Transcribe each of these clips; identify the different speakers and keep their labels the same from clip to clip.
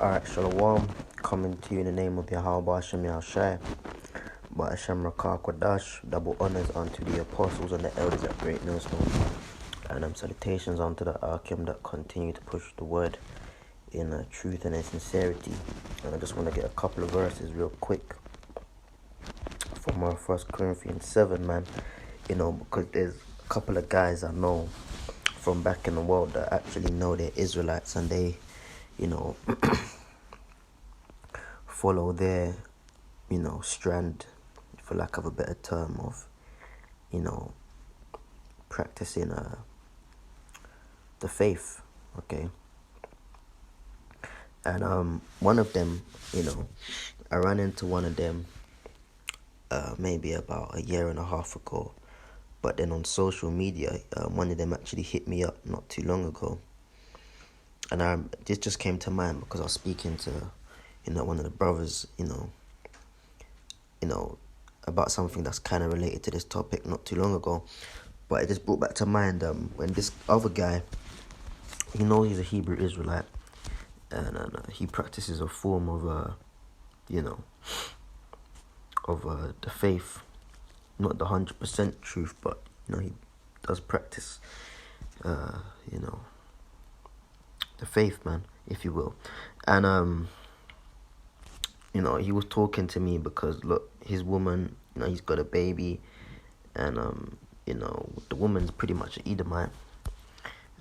Speaker 1: Alright, Shalom, coming to you in the name of Yahweh Hashem Yahushai, by Hashem Rakah Kwadash, double honors unto the apostles and the elders at Great Millstone, and salutations unto the Arkim that continue to push the word in truth and in sincerity. And I just want to get a couple of verses real quick from 1 Corinthians 7, man, because there's a couple of guys I know from back in the world that actually know they're Israelites, and they, follow their, strand, for lack of a better term, of, practicing the faith, okay? And one of them, I ran into one of them maybe about a year and a half ago, but then on social media, one of them actually hit me up not too long ago, and this just came to mind because I was speaking to one of the brothers, about something that's kind of related to this topic not too long ago. But it just brought back to mind when this other guy, he's a Hebrew Israelite, and he practices a form of, the faith, not the 100% truth, but he does practice, the faith, man, if you will, and he was talking to me because, look, his woman, he's got a baby, and, the woman's pretty much an Edomite.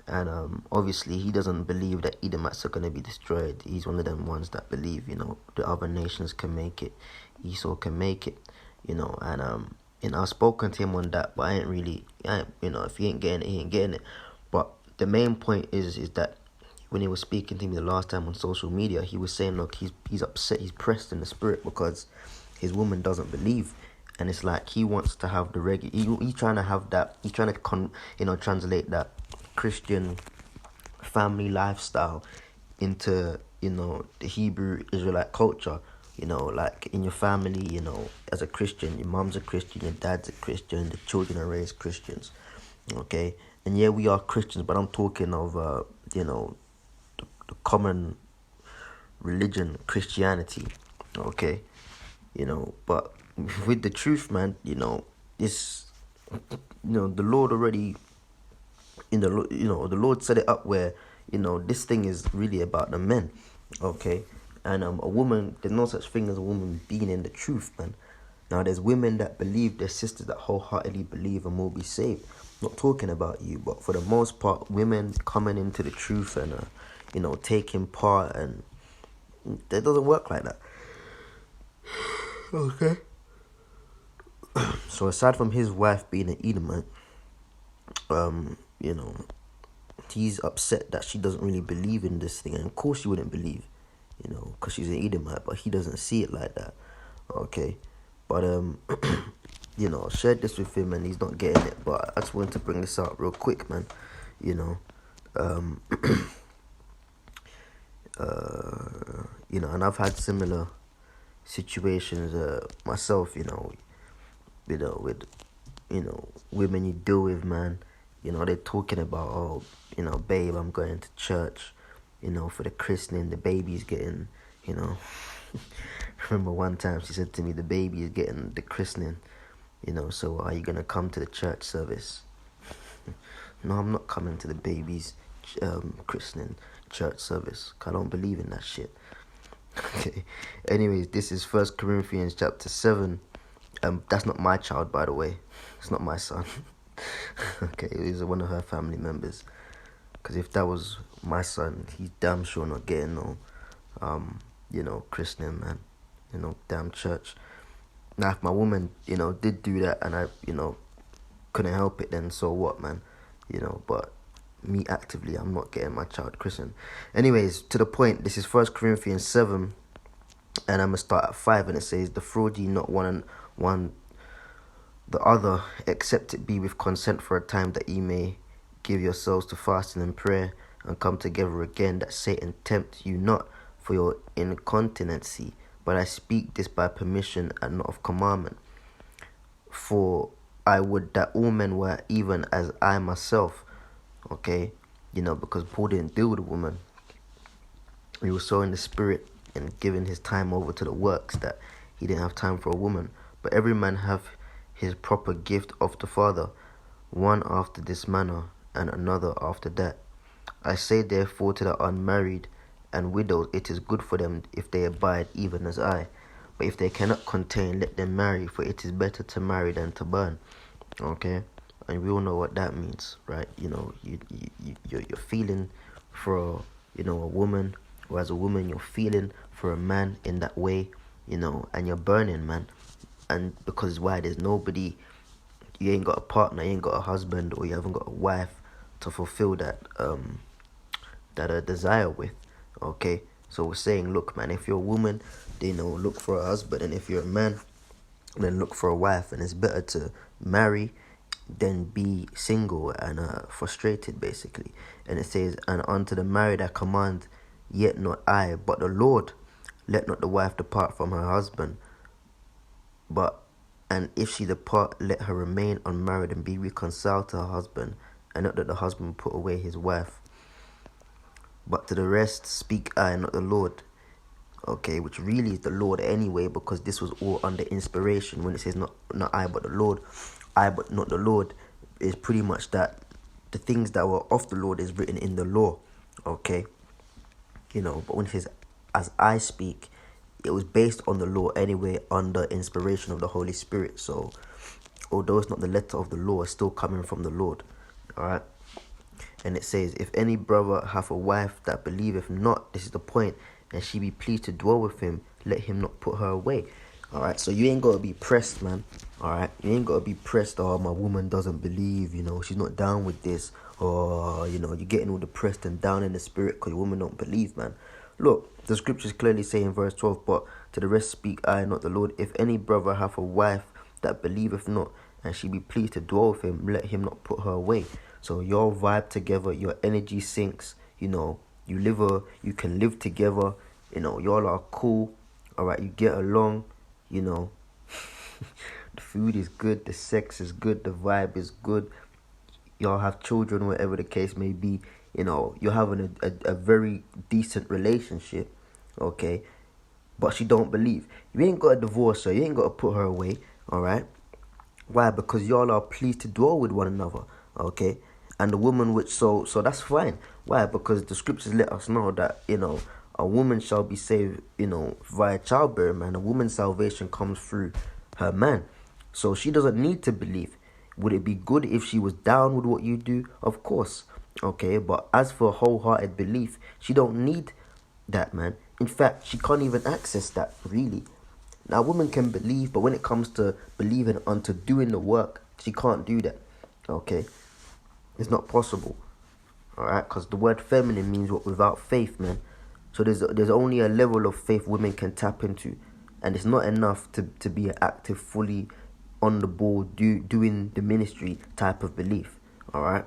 Speaker 1: And obviously he doesn't believe that Edomites are going to be destroyed. He's one of them ones that believe, the other nations can make it. Esau can make it, and I've spoken to him on that, but if he ain't getting it, he ain't getting it. But the main point is that when he was speaking to me the last time on social media, he was saying, look, he's upset, he's pressed in the spirit because his woman doesn't believe, and it's like he wants to have the he's trying to have that, he's trying to translate that Christian family lifestyle into, the Hebrew Israelite culture, like in your family, as a Christian, your mom's a Christian, your dad's a Christian, the children are raised Christians, okay? And yeah, we are Christians, but I'm talking of, the common religion, Christianity, okay? But with the truth, man, it's, the Lord already, the Lord set it up where, this thing is really about the men, okay? And a woman, there's no such thing as a woman being in the truth, man. Now, there's women that believe, there's sisters that wholeheartedly believe and will be saved. I'm not talking about you, but for the most part, women coming into the truth and, taking part, and it doesn't work like that. Okay. So aside from his wife being an Edomite, he's upset that she doesn't really believe in this thing. And of course she wouldn't believe, because she's an Edomite, but he doesn't see it like that. Okay. But, I shared this with him and he's not getting it. But I just wanted to bring this out real quick, man. And I've had similar situations myself, with women you deal with, man. They're talking about, oh, babe, I'm going to church, for the christening, the baby's getting, remember one time she said to me, the baby is getting the christening, so are you going to come to the church service? No, I'm not coming to the baby's christening church service, 'cause I don't believe in that shit. Okay. Anyways, this is 1 Corinthians chapter 7. That's not my child, by the way. It's not my son. Okay, he's one of her family members. Because if that was my son, he's damn sure not getting no, christening, man. Damn church. Now, if my woman, did do that and I, couldn't help it, then so what, man? But me actively, I'm not getting my child christened. Anyways, to the point, this is 1 Corinthians 7, and I'm going to start at 5, and it says, defraud ye not one the other, except it be with consent for a time, that ye may give yourselves to fasting and prayer, and come together again, that Satan tempt you not for your incontinency. But I speak this by permission and not of commandment. For I would that all men were even as I myself. Okay, because Paul didn't deal with a woman. He was so in the spirit and giving his time over to the works that he didn't have time for a woman. But every man have his proper gift of the Father, one after this manner, and another after that. I say therefore to the unmarried and widows, it is good for them if they abide even as I. But if they cannot contain, let them marry, for it is better to marry than to burn. Okay? And we all know what that means, right? You know, you're feeling for, you know, a woman, or as a woman, you're feeling for a man in that way, you know, and you're burning, man. And because why? There's nobody, you ain't got a partner, you ain't got a husband, or you haven't got a wife to fulfill that desire with. Okay, so we're saying, look, man, if you're a woman, then, you know, look for a husband, and if you're a man, then look for a wife. And it's better to marry than be single and frustrated, basically. And it says, and unto the married I command, yet not I, but the Lord. Let not the wife depart from her husband, but and if she depart, let her remain unmarried and be reconciled to her husband, and not that the husband put away his wife. But to the rest speak I, not the Lord. Okay, which really is the Lord anyway, because this was all under inspiration. When it says not I but the Lord, I but not the Lord, is pretty much that the things that were of the Lord is written in the law. Okay, you know, but when it says as I speak, it was based on the law anyway, under inspiration of the Holy Spirit. So although it's not the letter of the law, it's still coming from the Lord. Alright. And it says, if any brother hath a wife that believeth not, this is the point, and she be pleased to dwell with him, let him not put her away. Alright, so you ain't got to be pressed, man. Alright, you ain't got to be pressed, oh, my woman doesn't believe, you know, she's not down with this. Or, you know, you're getting all depressed and down in the spirit because your woman don't believe, man. Look, the scriptures clearly say in verse 12, but to the rest speak I, not the Lord. If any brother hath a wife that believeth not, and she be pleased to dwell with him, let him not put her away. So your vibe together, your energy syncs, you know, you can live together, you know, y'all are cool, alright, you get along, you know, the food is good, the sex is good, the vibe is good, y'all have children, whatever the case may be, you know, you're having a very decent relationship, okay, but she don't believe. You ain't got to divorce her, you ain't got to put her away, alright? Why? Because y'all are pleased to dwell with one another, okay? And the woman which, so that's fine. Why? Because the scriptures let us know that, you know, a woman shall be saved, you know, via childbearing, man. A woman's salvation comes through her man. So she doesn't need to believe. Would it be good if she was down with what you do? Of course. Okay, but as for wholehearted belief, she don't need that, man. In fact, she can't even access that, really. Now, a woman can believe, but when it comes to believing unto doing the work, she can't do that. Okay? It's not possible. Alright? Because the word feminine means what? Without faith, man. So there's only a level of faith women can tap into. And it's not enough to be an active, fully on the ball, doing the ministry type of belief. Alright?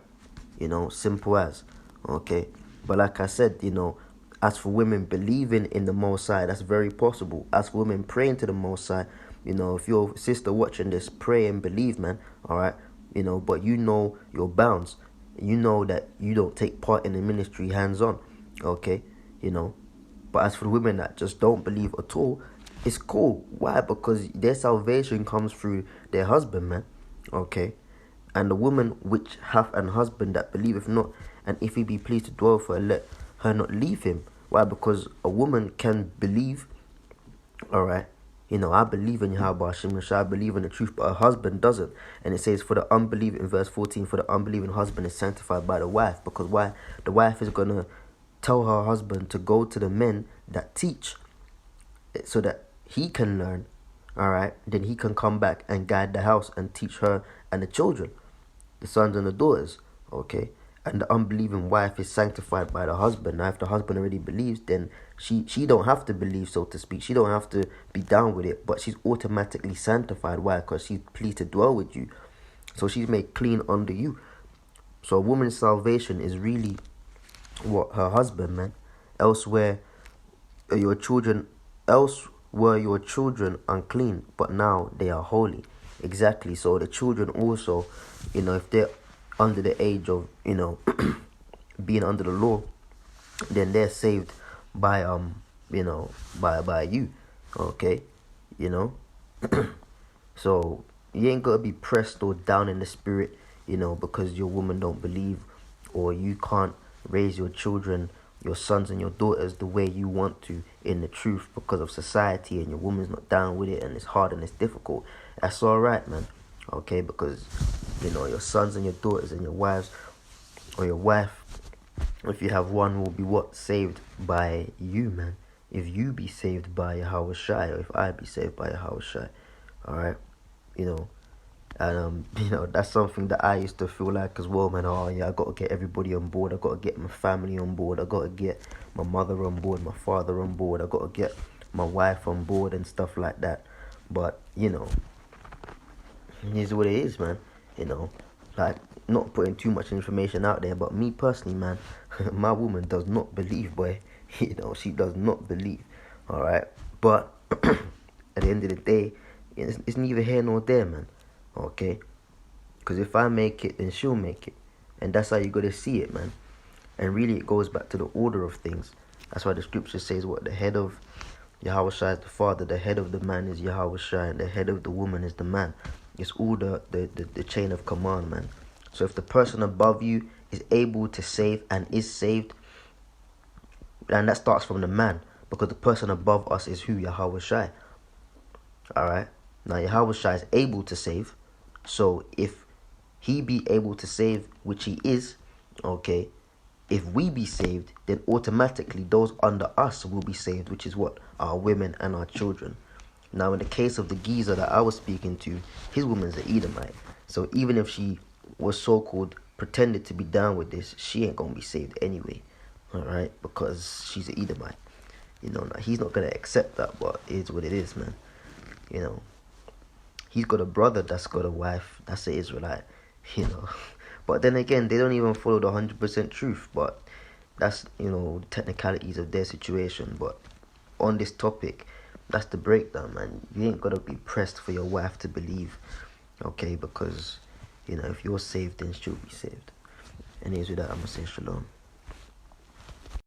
Speaker 1: You know, simple as. Okay? But like I said, you know, as for women believing in the Most High, that's very possible. As for women praying to the Most High, you know, if your sister watching this, pray and believe, man. Alright? You know, but you know your bounds. You know that you don't take part in the ministry hands-on. Okay? You know. But as for the women that just don't believe at all, it's cool. Why? Because their salvation comes through their husband, man. Okay? And the woman which hath an husband that believeth not, and if he be pleased to dwell with her, let her not leave him. Why? Because a woman can believe, alright, you know, I believe in Yahweh Hashem, I believe in the truth, but her husband doesn't. And it says, for the unbelieving, in verse 14, for the unbelieving husband is sanctified by the wife. Because why? The wife is going to tell her husband to go to the men that teach, so that he can learn, alright, then he can come back and guide the house and teach her and the children, the sons and the daughters, okay? And the unbelieving wife is sanctified by the husband. Now, if the husband already believes, then she don't have to believe, so to speak. She don't have to be down with it, but she's automatically sanctified. Why? Because she's pleased to dwell with you. So she's made clean under you. So a woman's salvation is really what? Her husband, man. Else were your children unclean, but now they are holy. Exactly. So the children also, you know, if they're under the age of, you know, being under the law, then they're saved by you know by you, okay, you know. So you ain't gotta be pressed or down in the spirit, because your woman don't believe, or you can't raise your children, your sons and your daughters the way you want to in the truth because of society, and your woman's not down with it, and it's hard and it's difficult. That's all right, man. Okay, because your sons and your daughters and your wives, or your wife, if you have one, will be what? Saved by you, man. If you be saved by Yahweh Shai, or if I be saved by Yahweh Shai, alright? You know, and that's something that I used to feel like as well, man. Oh yeah, I gotta get everybody on board. I gotta get my family on board. I gotta get my mother on board, my father on board. I gotta get my wife on board and stuff like that. But here's what it is, man. Like, not putting too much information out there, but me personally, man, my woman does not believe, boy. She does not believe. All right, but at the end of the day, it's neither here nor there, man. Okay, because if I make it, then she'll make it, and that's how you gotta see it, man. And really, it goes back to the order of things. That's why the scripture says, what, the head of Yahweh Shai is the father, the head of the man is Yahweh Shai, and the head of the woman is the man. It's all the chain of command, man. So if the person above you is able to save and is saved, and that starts from the man, because the person above us is who? Yahweh Shai. Alright? Now Yahweh Shai is able to save. So if he be able to save, which he is, okay, if we be saved, then automatically those under us will be saved, which is what? Our women and our children. Now, in the case of the geezer that I was speaking to, his woman's an Edomite. So even if she was so-called pretended to be down with this, she ain't gonna be saved anyway. Alright? Because she's an Edomite. Now he's not gonna accept that, but it is what it is, man. He's got a brother that's got a wife that's an Israelite, But then again, they don't even follow the 100% truth, but that's, the technicalities of their situation. But on this topic, that's the breakdown, man. You ain't gotta be pressed for your wife to believe, okay? Because, if you're saved, then she'll be saved. And here's with that, I'm gonna say shalom.